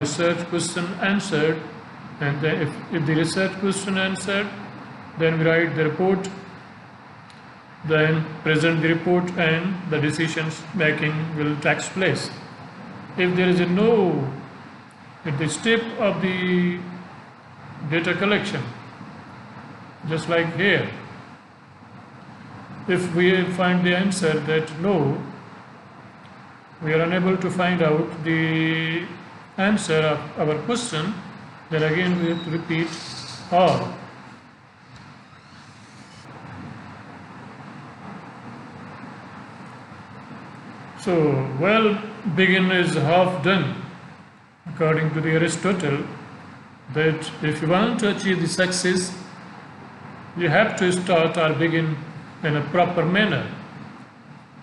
research question answered, and then if the research question answered, then we write the report, then present the report, and the decisions making will take place. If there is a no at the step of the data collection, just like here, if we find the answer that no, we are unable to find out the answer of our question, then again we have to repeat or. So, well, begin is half done, according to the Aristotle, that if you want to achieve the success, you have to start or begin in a proper manner.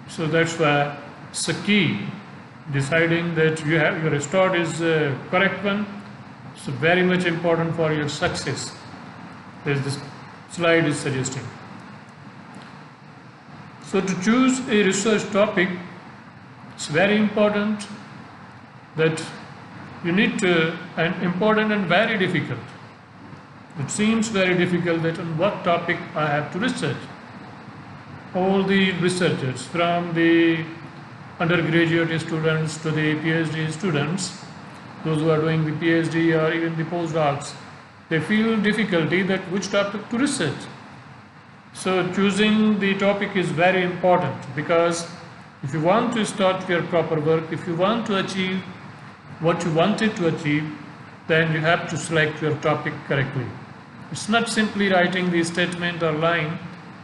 So that's why it's a key, deciding that your start is the correct one. It's very much important for your success, as this slide is suggesting. So to choose a research topic, it's very important that you need to, and important and very difficult. It seems very difficult that on what topic I have to research. All the researchers, from the undergraduate students to the PhD students, those who are doing the PhD or even the postdocs, they feel difficulty that which topic to research. So choosing the topic is very important, because if you want to start your proper work, if you want to achieve what you wanted to achieve, then you have to select your topic correctly. It's not simply writing the statement or line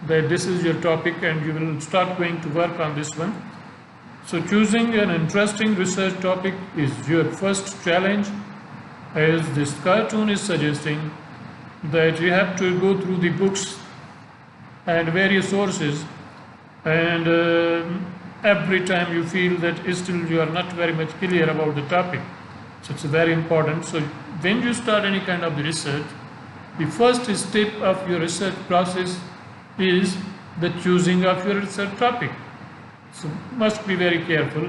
that this is your topic and you will start going to work on this one. So choosing an interesting research topic is your first challenge, as this cartoon is suggesting that you have to go through the books and various sources, and every time you feel that still you are not very much clear about the topic. So it's very important. So when you start any kind of the research, the first step of your research process is the choosing of your research topic. So must be very careful.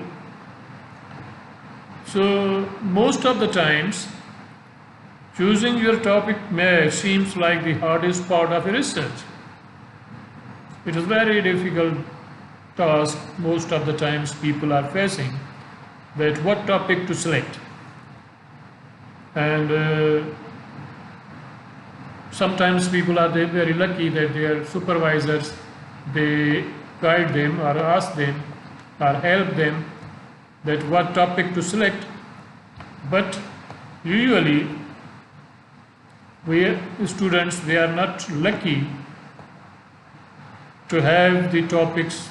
So most of the times, choosing your topic may seems like the hardest part of your research. It is very difficult task most of the times people are facing, that what topic to select. And sometimes people are very lucky that their supervisors, they guide them or ask them or help them that what topic to select. But usually we students, they are not lucky to have the topics,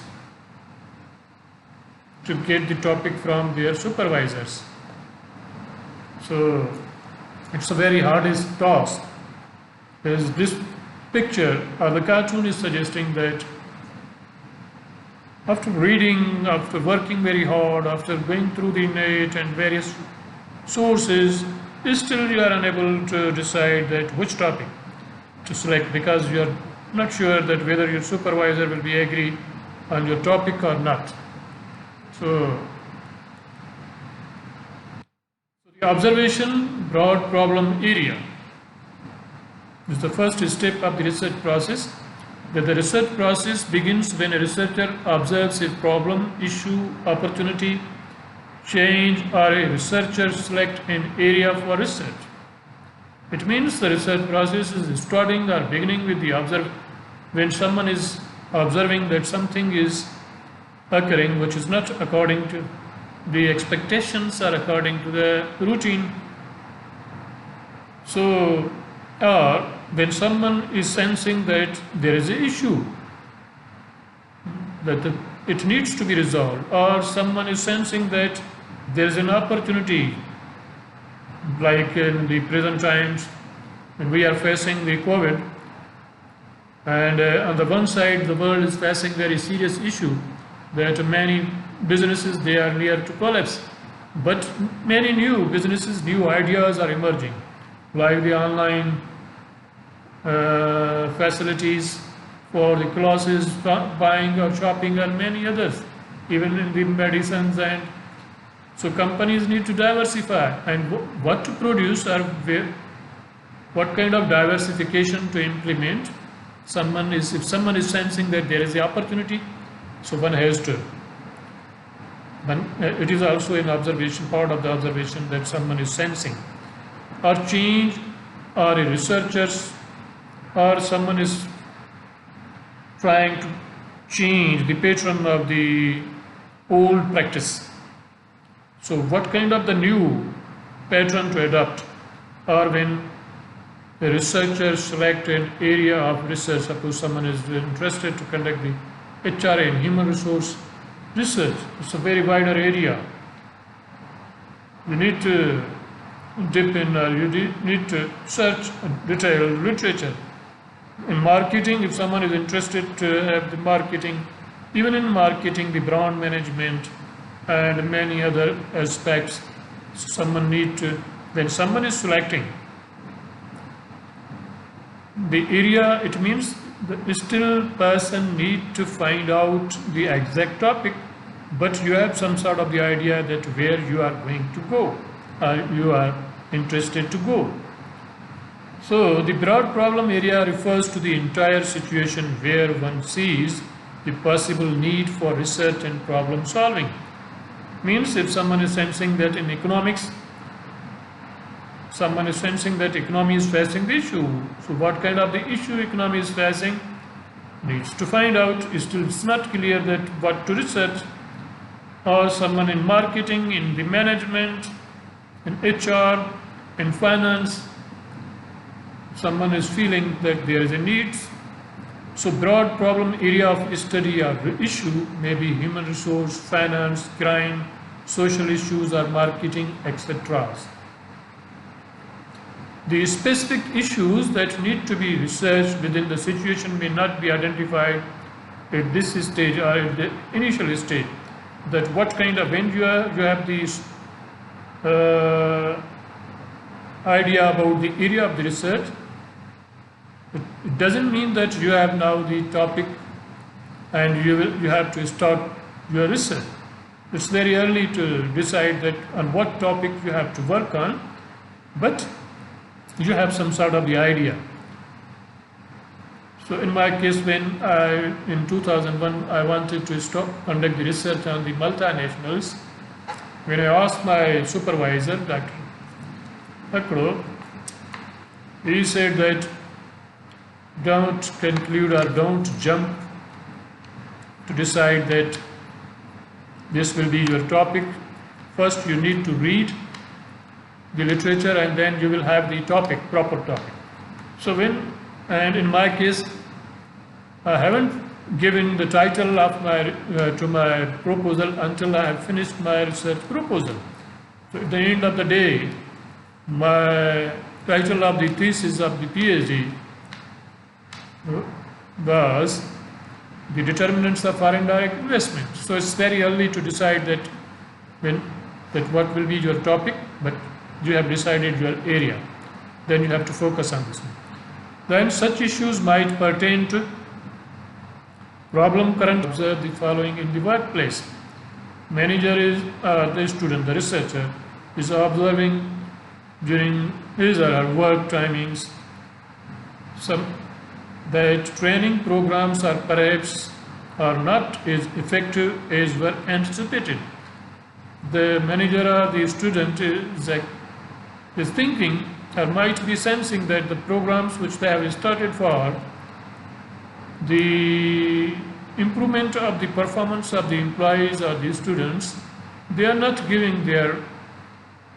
to get the topic from their supervisors. So it's a very hardest task. As this picture or the cartoon is suggesting that after reading, after working very hard, after going through the net and various sources, still you are unable to decide that which topic to select, because you are not sure that whether your supervisor will be agree on your topic or not. So the observation, broad problem area, is the first step of the research process. That the research process begins when a researcher observes a problem, issue, opportunity, change, or a researcher select an area for research. It means the research process is starting or beginning with the when someone is observing that something is occurring which is not according to the expectations or according to the routine. So, or when someone is sensing that there is an issue, that it needs to be resolved, or someone is sensing that there is an opportunity, like in the present times when we are facing the COVID, and on the one side the world is facing very serious issue that many businesses, they are near to collapse, but many new businesses, new ideas are emerging, like the online facilities for the classes, buying or shopping, and many others, even in the medicines and So companies need to diversify, and what to produce or what kind of diversification to implement. If someone is sensing that there is the opportunity, so one has to. It is also an observation, part of the observation, that someone is sensing or change, or a researchers, or someone is trying to change the pattern of the old practice. So what kind of the new pattern to adopt, or when the researcher select an area of research, suppose someone is interested to conduct the HRA in human resource research, it's a very wider area. You need to dip in, you need to search detailed literature. In marketing, if someone is interested to have the marketing, even in marketing, the brand management and many other aspects, someone need to, when someone is selecting the area, it means the still person need to find out the exact topic, but you have some sort of the idea that where you are going to go, or you are interested to go. So the broad problem area refers to the entire situation where one sees the possible need for research and problem solving. Means if someone is sensing that in economics, someone is sensing that economy is facing the issue. So what kind of the issue economy is facing, needs to find out. It's not clear that what to research. Or someone in marketing, in the management, in HR, in finance, someone is feeling that there is a need. So broad problem area of study or issue may be human resource, finance, crime, social issues, or marketing, etc. The specific issues that need to be researched within the situation may not be identified at this stage or at the initial stage. That what kind of, when you have this idea about the area of the research, it doesn't mean that you have now the topic and you have to start your research. It's very early to decide that on what topic you have to work on, but you have some sort of the idea. So in my case, when in 2001 I wanted to conduct the research on the multinationals, when I asked my supervisor, Dr. Akro, he said that don't conclude or don't jump to decide that this will be your topic. First you need to read the literature and then you will have the topic, proper topic. So and in my case, I haven't given the title of to my proposal until I have finished my research proposal. So at the end of the day, my title of the thesis of the PhD was the determinants of foreign direct investment. So it's very early to decide that what will be your topic, but you have decided your area. Then you have to focus on this one. Then such issues might pertain to problem current. Observe the following in the workplace. Manager is the student, the researcher is observing during his or her work timings that training programs are perhaps are not as effective as were anticipated. The manager or the student is thinking or might be sensing that the programs which they have started for the improvement of the performance of the employees or the students, they are not giving their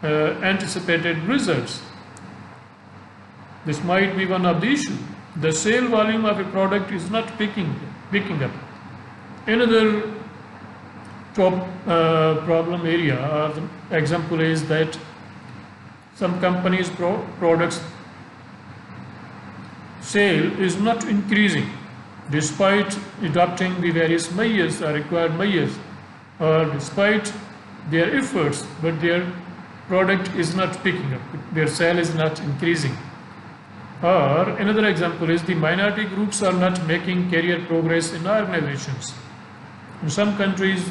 anticipated results. This might be one of the issues. The sale volume of a product is not picking up. Another top problem area or the example is that some companies' products sale is not increasing despite adopting the various measures or required measures, or despite their efforts, but their product is not picking up, their sale is not increasing. Or another example is the minority groups are not making career progress in organizations. In some countries,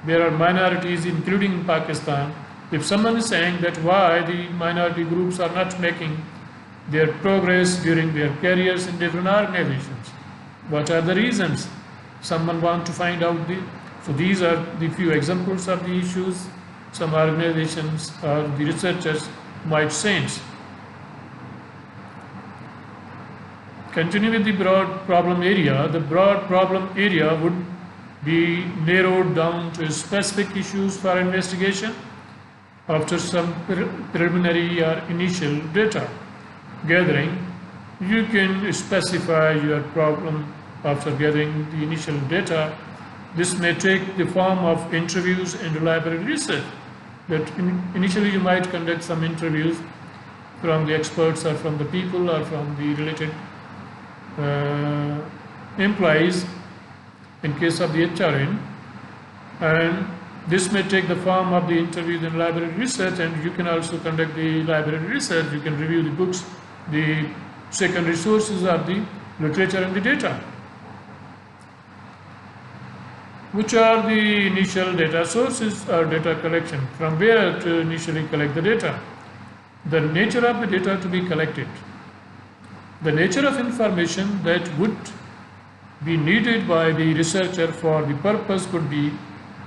there are minorities, including in Pakistan. If someone is saying that why the minority groups are not making their progress during their careers in different organizations, what are the reasons? Someone want to find out so these are the few examples of the issues some organizations or the researchers might sense. Continue with the broad problem area. The broad problem area would be narrowed down to specific issues for investigation after some preliminary or initial data gathering. You can specify your problem after gathering the initial data. This may take the form of interviews and library research. That initially you might conduct some interviews from the experts or from the people or from the related employees in case of the HRN, and this may take the form of the interviews and library research, and you can also conduct the library research. You can review the books, the secondary sources of the literature and the data. Which are the initial data sources or data collection? From where to initially collect the data? The nature of the data to be collected. The nature of information that would be needed by the researcher for the purpose could be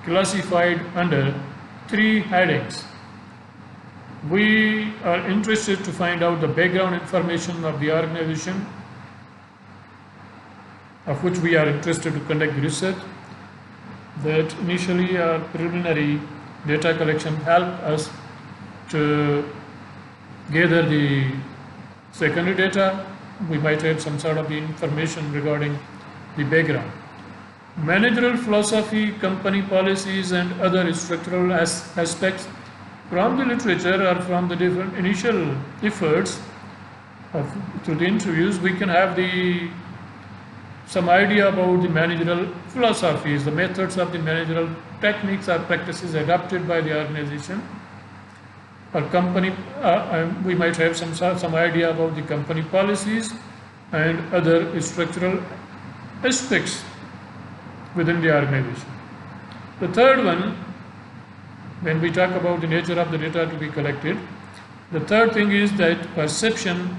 classified under 3 headings. We are interested to find out the background information of the organization of which we are interested to conduct research. That initially our preliminary data collection help us to gather the secondary data. We might have some sort of the information regarding the background. Managerial philosophy, company policies, and other structural aspects from the literature or from the different initial efforts through the interviews. We can have some idea about the managerial philosophies, the methods of the managerial techniques or practices adopted by the organization or company. We might have some idea about the company policies and other structural aspects within the organization. The third one, when we talk about the nature of the data to be collected, the third thing is that perception,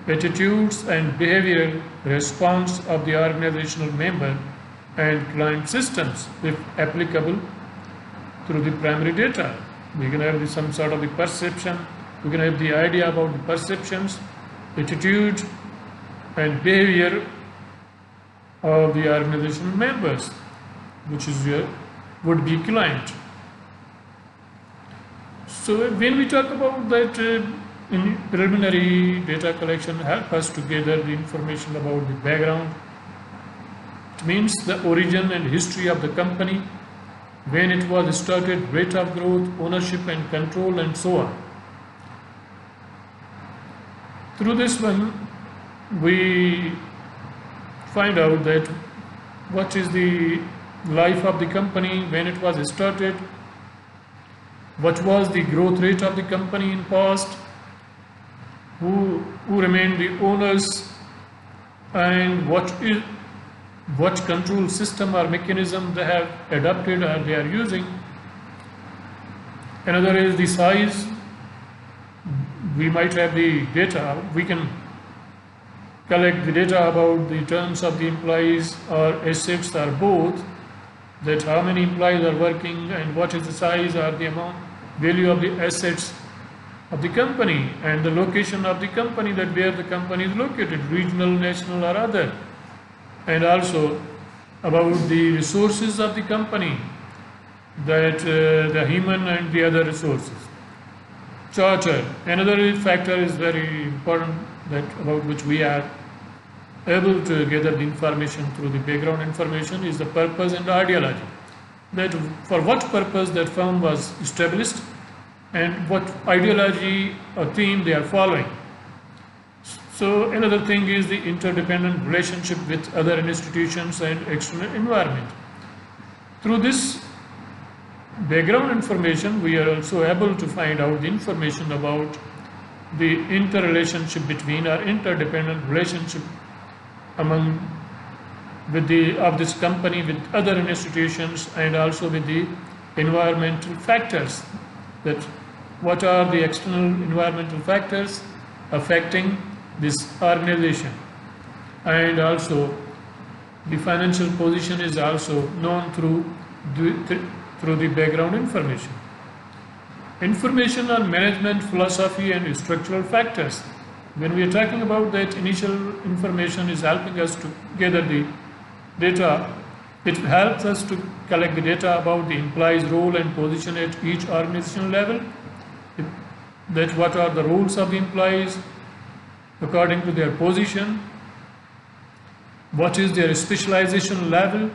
attitudes, and behavioral response of the organizational member and client systems, if applicable, through the primary data. We can have some sort of the perception, we can have the idea about the perceptions, attitude, and behavior of the organizational members, which is your would-be client. So when we talk about that in preliminary data collection help us to gather the information about the background. It means the origin and history of the company, when it was started, rate of growth, ownership and control, and so on. Through this one, we find out that what is the life of the company when it was started, what was the growth rate of the company in past, who remained the owners, and what control system or mechanism they have adopted or they are using. Another is the size. We might have the data. We can collect the data about the terms of the employees or assets or both, that how many employees are working and what is the size or the amount, value of the assets of the company and the location of the company, that where the company is located, regional, national or other, and also about the resources of the company, that the human and the other resources. Charter. Another factor is very important, that about which we are able to gather the information through the background information, is the purpose and ideology. That for what purpose that firm was established and what ideology or theme they are following. So another thing is the interdependent relationship with other institutions and external environment. Through this background information, we are also able to find out the information about the interrelationship between or interdependent relationship of this company with other institutions and also with the environmental factors, that what are the external environmental factors affecting this organization, and also the financial position is also known through the background information. Information on management philosophy and structural factors. When we are talking about that, initial information is helping us to gather the data. It helps us to collect the data about the employee's role and position at each organizational level. That what are the roles of the employees according to their position, what is their specialization level,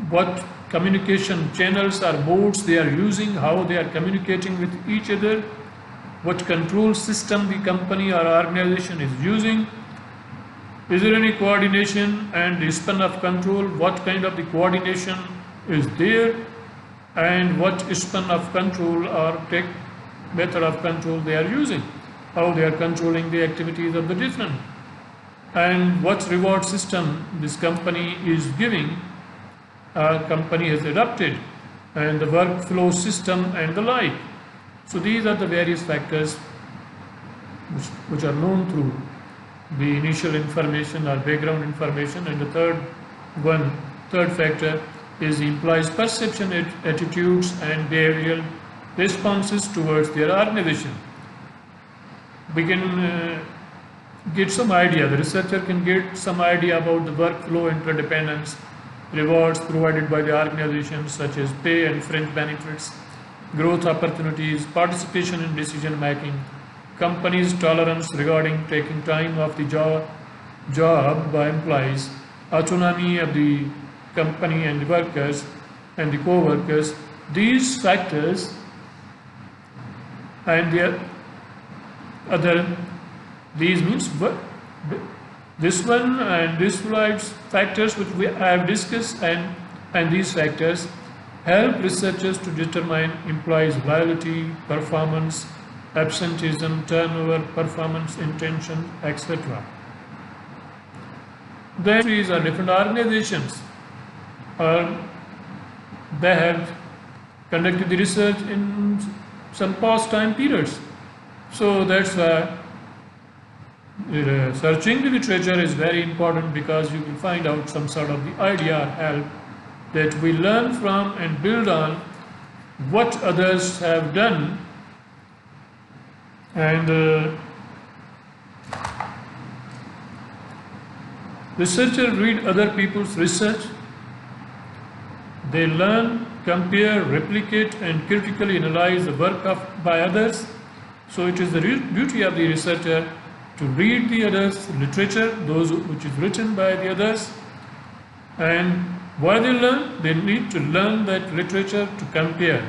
what communication channels or modes they are using, how they are communicating with each other, what control system the company or organization is using, is there any coordination and the span of control, what kind of the coordination is there, and what span of control or method of control they are using, how they are controlling the activities of the different, and what reward system this company is giving, company has adopted, and the workflow system and the like. So these are the various factors which are known through the initial information or background information. And the third factor is the employees' perception, attitudes and behavioral responses towards their organization. We can get some idea, the researcher can get some idea about the workflow interdependence, rewards provided by the organization such as pay and fringe benefits, growth opportunities, participation in decision making, companies' tolerance regarding taking time off the job by employees, autonomy of the company and the workers and the co-workers. These factors and the other, these means this one and this slides factors which we have discussed, and these factors help researchers to determine employees' loyalty, performance, absenteeism, turnover, performance intention, etc. Then these are different organizations, they have conducted the research in some past time periods. So that's why searching the literature is very important, because you will find out some sort of the idea or help that we learn from and build on what others have done. And researchers read other people's research. They learn, compare, replicate and critically analyze the work by others. So it is the duty of the researcher to read the others' literature, those which is written by the others. And why they learn? They need to learn that literature to compare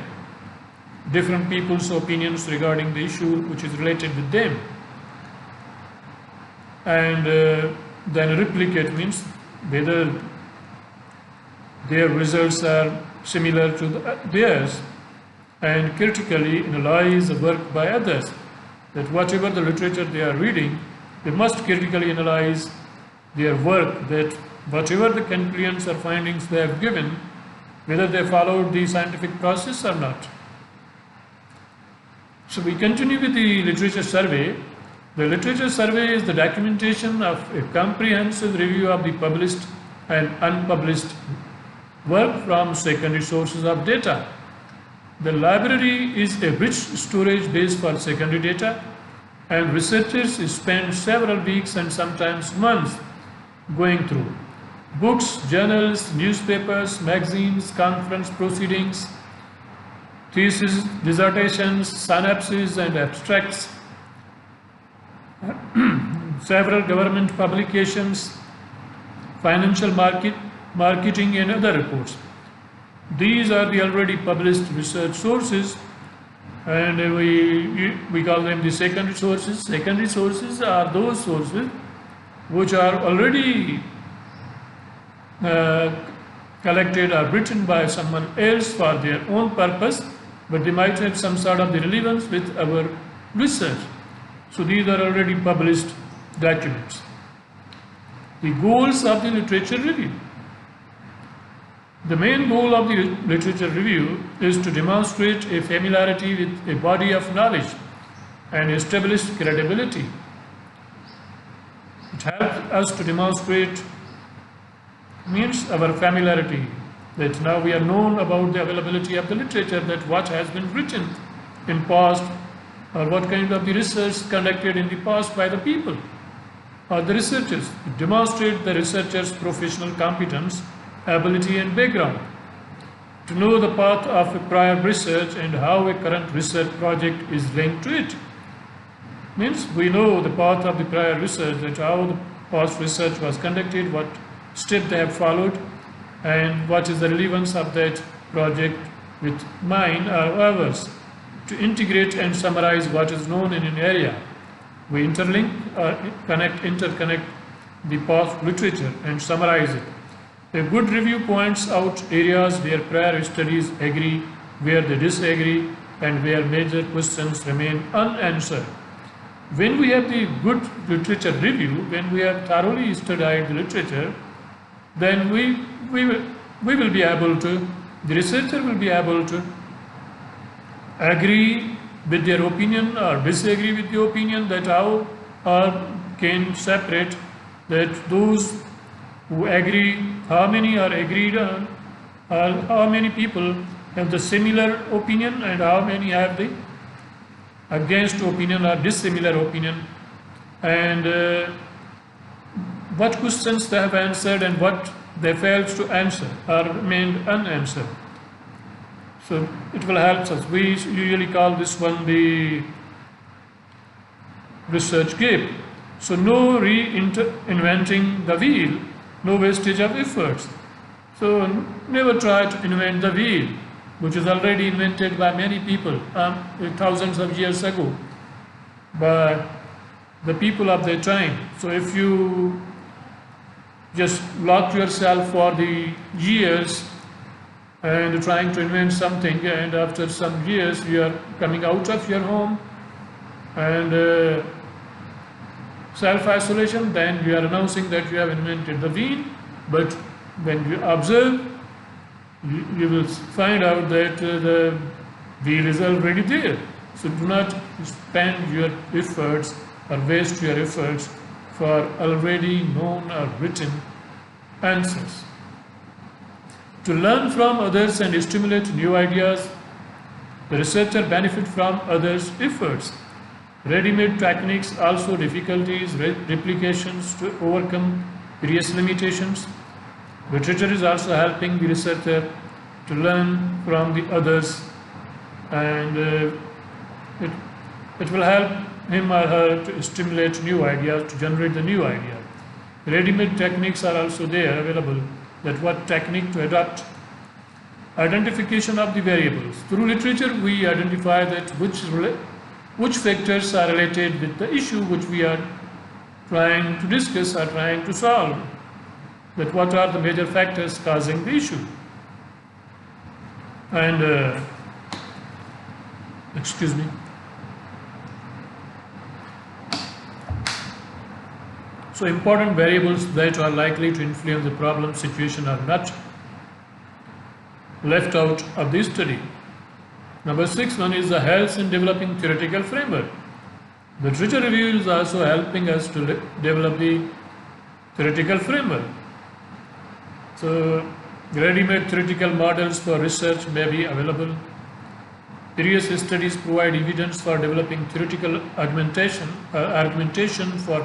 different people's opinions regarding the issue which is related with them. And then replicate means whether their results are similar to theirs, and critically analyze the work by others. That whatever the literature they are reading, they must critically analyze their work, that whatever the conclusions or findings they have given, whether they followed the scientific process or not. So we continue with the literature survey. The literature survey is the documentation of a comprehensive review of the published and unpublished work from secondary sources of data. The library is a rich storage base for secondary data, and researchers spend several weeks and sometimes months going through books, journals, newspapers, magazines, conference proceedings, theses, dissertations, synopses and abstracts, several government publications, financial marketing and other reports. These are the already published research sources, and we call them the secondary sources. Secondary sources are those sources which are already collected or written by someone else for their own purpose, but they might have some sort of the relevance with our research. So these are already published documents. The goals of the literature review. The main goal of the literature review is to demonstrate a familiarity with a body of knowledge and establish credibility. It helps us to demonstrate means our familiarity, that now we are known about the availability of the literature, that what has been written in past, or what kind of the research conducted in the past by the people or the researchers. It demonstrates the researcher's professional competence, ability and background. To know the path of a prior research and how a current research project is linked to it. Means we know the path of the prior research, that how the past research was conducted, what step they have followed, and what is the relevance of that project with mine or others. To integrate and summarize what is known in an area, we interlink or interconnect the past literature and summarize it. A good review points out areas where prior studies agree, where they disagree, and where major questions remain unanswered. When we have the good literature review, when we have thoroughly studied the literature, then we will be able to, the researcher will be able to agree with their opinion or disagree with the opinion, that how or can separate that those who agree, how many are agreed on, or how many people have the similar opinion and how many have the against opinion or dissimilar opinion, and what questions they have answered and what they failed to answer or remained unanswered. So it will help us. We usually call this one the research gap. So no reinventing the wheel, no wastage of efforts. So never try to invent the wheel, which is already invented by many people thousands of years ago by the people of their time. So if you just lock yourself for the years and trying to invent something, and after some years you are coming out of your home and self-isolation, then you are announcing that you have invented the wheel, but when you observe, you will find out that the wheel is already there. So do not spend your efforts or waste your efforts for already known or written answers. To learn from others and stimulate new ideas, the researcher benefits from others' efforts. Ready-made techniques also difficulties, replications to overcome various limitations. Literature is also helping the researcher to learn from the others, and it will help him or her to stimulate new ideas, to generate the new idea. Ready-made techniques are also there available, that what technique to adopt. Identification of the variables. Through literature we identify that which factors are related with the issue which we are trying to discuss or trying to solve, that what are the major factors causing the issue. And excuse me. So important variables that are likely to influence the problem situation are not left out of this study. Number 6 one is the helps in developing theoretical framework. The literature review is also helping us to develop the theoretical framework. So ready-made theoretical models for research may be available. Previous studies provide evidence for developing theoretical argumentation for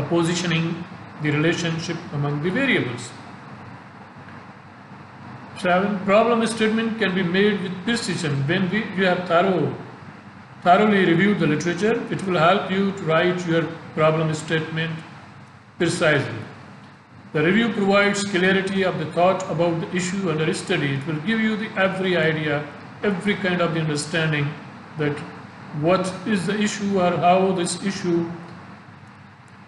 positioning the relationship among the variables. 7. Problem statement can be made with precision. When you have thoroughly reviewed the literature, it will help you to write your problem statement precisely. The review provides clarity of the thought about the issue under study. It will give you every idea, every kind of the understanding that what is the issue or how this issue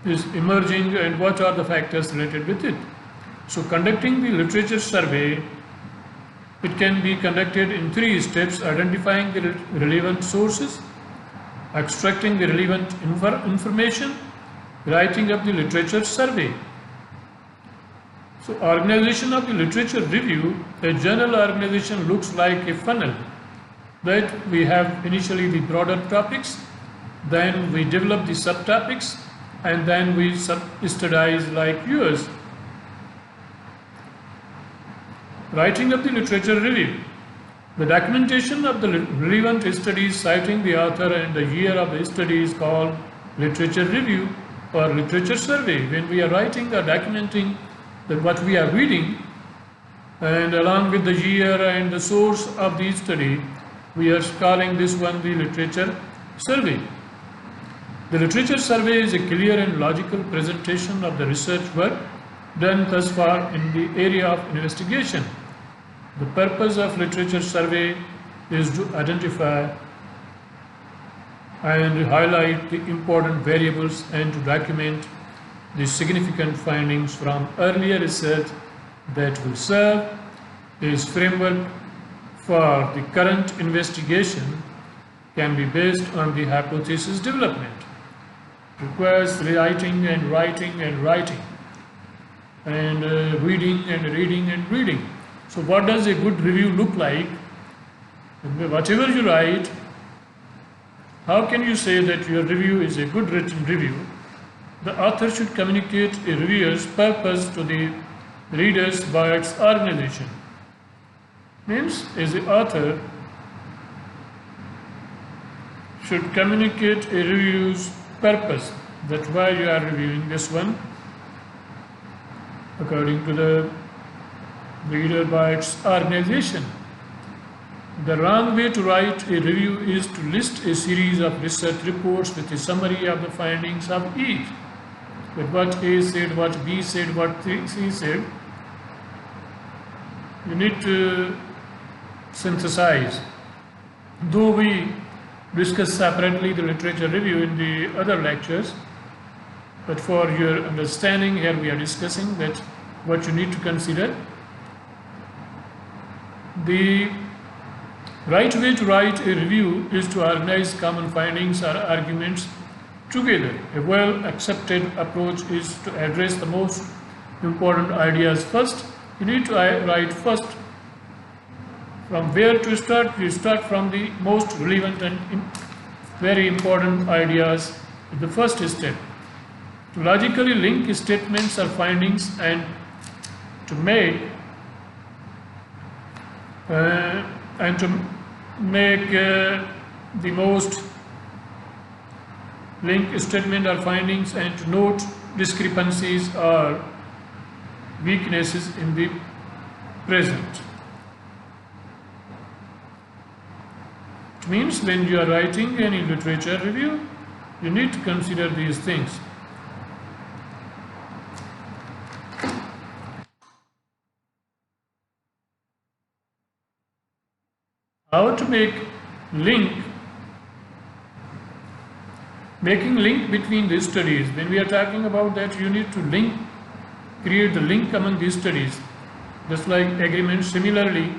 is emerging and what are the factors related with it. So conducting the literature survey, it can be conducted in 3 steps: identifying the relevant sources, extracting the relevant information, writing up the literature survey. So organization of the literature review, a journal organization looks like a funnel that we have initially the broader topics, then we develop the subtopics, and then we studize like yours. Writing of the literature review. The documentation of the relevant studies citing the author and the year of the study is called literature review or literature survey. When we are writing or documenting what we are reading, and along with the year and the source of the study, we are calling this one the literature survey. The literature survey is a clear and logical presentation of the research work done thus far in the area of investigation. The purpose of literature survey is to identify and highlight the important variables and to document the significant findings from earlier research that will serve as framework for the current investigation, can be based on the hypothesis development. Requires writing and writing and writing and reading and reading and reading. So what does a good review look like? Whatever you write, how can you say that your review is a good written review? The author should communicate a reviewer's purpose to the readers by its organization. Means, as the author should communicate a review's purpose. That's why you are reviewing this one according to the reader by its organization. The wrong way to write a review is to list a series of research reports with a summary of the findings of each. With what A said, what B said, what C said. You need to synthesize. Though we discuss separately the literature review in the other lectures, but for your understanding, here we are discussing that what you need to consider. The right way to write a review is to organize common findings or arguments together. A well-accepted approach is to address the most important ideas first. You need to write first. From where to start? You start from the most relevant and very important ideas. The first step. To logically link statements or findings and to make the most link statement or findings and to note discrepancies or weaknesses in the present. It means when you are writing any literature review, you need to consider these things. How to make link? Making link between these studies. When we are talking about that, you need to link, create the link among these studies. Just like agreement, similarly,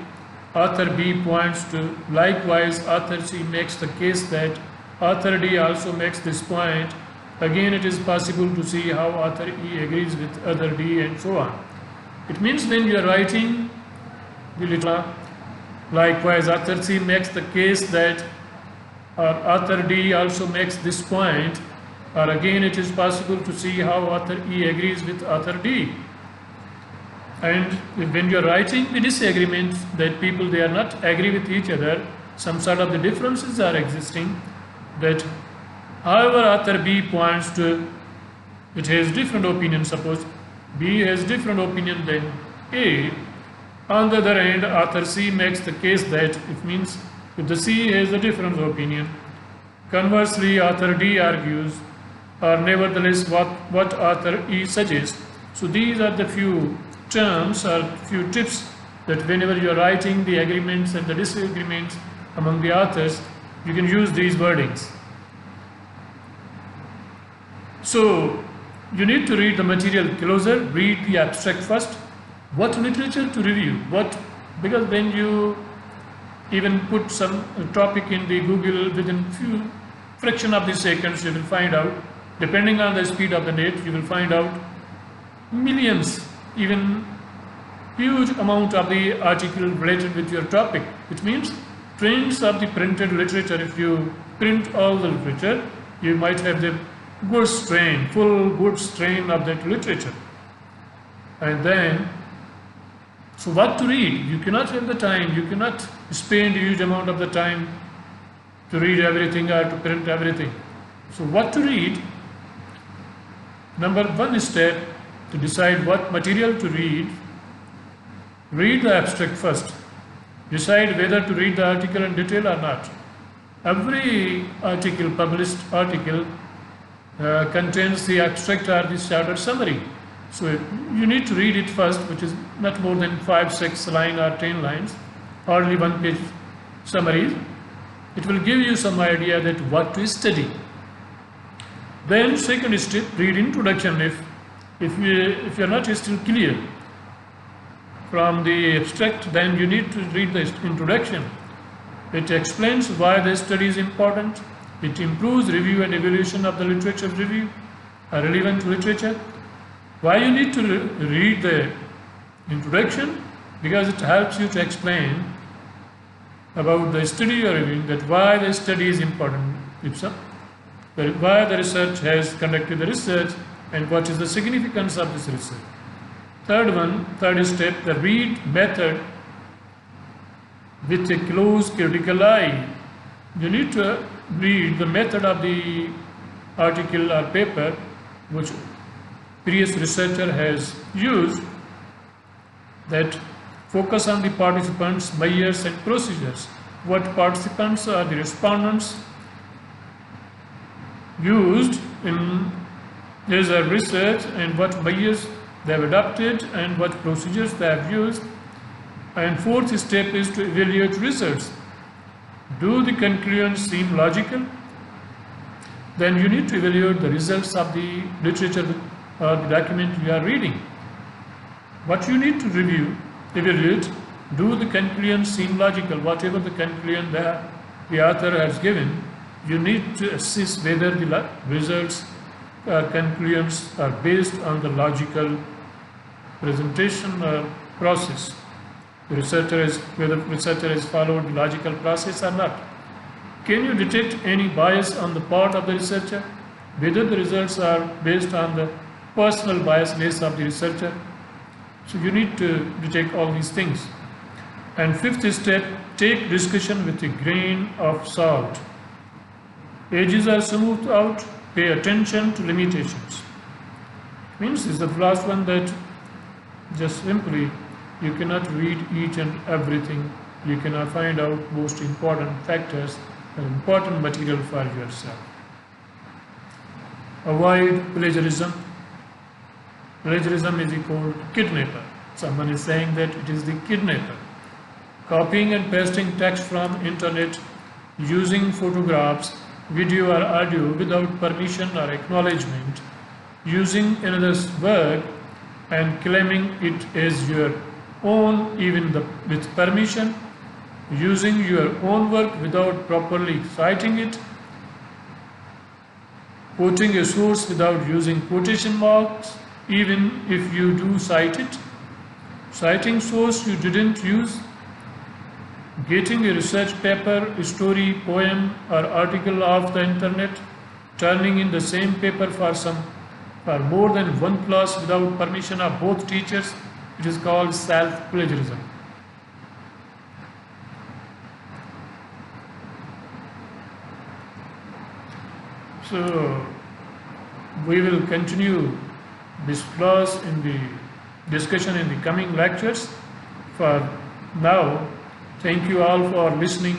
author B points to, likewise, author C makes the case that author D also makes this point. Again, it is possible to see how author E agrees with other D and so on. It means when you are writing the literature, likewise, author C makes the case that author D also makes this point, or again it is possible to see how author E agrees with author D. And when you are writing the disagreements, that people they are not agree with each other, some sort of the differences are existing, that however author B points to, it has different opinion, suppose B has different opinion than A. On the other hand, author C makes the case that it means if the C has a different opinion. Conversely, author D argues, or nevertheless what author E suggests. So these are the few terms or few tips that whenever you are writing the agreements and the disagreements among the authors, you can use these wordings. So you need to read the material closer, read the abstract first. What literature to review? Because when you even put some topic in the Google, within few fraction of the seconds you will find out, depending on the speed of the net, you will find out millions, even huge amount of the article related with your topic, which means trends of the printed literature. If you print all the literature, you might have the good strain, full good strain of that literature. And then, so what to read? You cannot have the time, you cannot spend a huge amount of the time to read everything or to print everything. So what to read? Number one step to decide what material to read the abstract first. Decide whether to read the article in detail or not. Every article, published article, contains the abstract or the shorter summary. So you need to read it first, which is not more than 5, 6 lines or 10 lines, hardly 1 page summaries. It will give you some idea that what to study. Then second step, read introduction. If you are not still clear from the abstract, then you need to read the introduction. It explains why the study is important. It improves review and evaluation of the literature review, relevant literature. Why you need to read the introduction? Because it helps you to explain about the study you are reviewing, that why the study is important, why the research has conducted the research, and what is the significance of this research. Third step, the read method with a close critical eye. You need to read the method of the article or paper which previous researcher has used, that focus on the participants, bias and procedures. What participants or the respondents used in this research, and what bias they have adopted, and what procedures they have used. And fourth step is to evaluate results. Do the conclusions seem logical? Then you need to evaluate the results of the literature or the document you are reading. What you need to evaluate, do the conclusions seem logical? Whatever the conclusion the author has given, you need to assess whether the results or conclusions are based on the logical presentation or process. Whether the researcher has followed the logical process or not. Can you detect any bias on the part of the researcher? Whether the results are based on the personal biasness of the researcher. So you need to detect all these things. And fifth step, take discussion with a grain of salt. Edges are smoothed out, pay attention to limitations. Means is the last one, that just simply you cannot read each and everything. You cannot find out most important factors and important material for yourself. Avoid plagiarism. Plagiarism is called kidnapper. Someone is saying that it is the kidnapper. Copying and pasting text from internet, using photographs, video or audio without permission or acknowledgement, using another's work and claiming it as your own even with permission, using your own work without properly citing it, quoting a source without using quotation marks, even if you do cite it, citing source you didn't use, getting a research paper, story, poem or article off the internet, turning in the same paper for more than one class without permission of both teachers. It is called self-plagiarism. So we will continue this class in the discussion in the coming lectures. For now, thank you all for listening.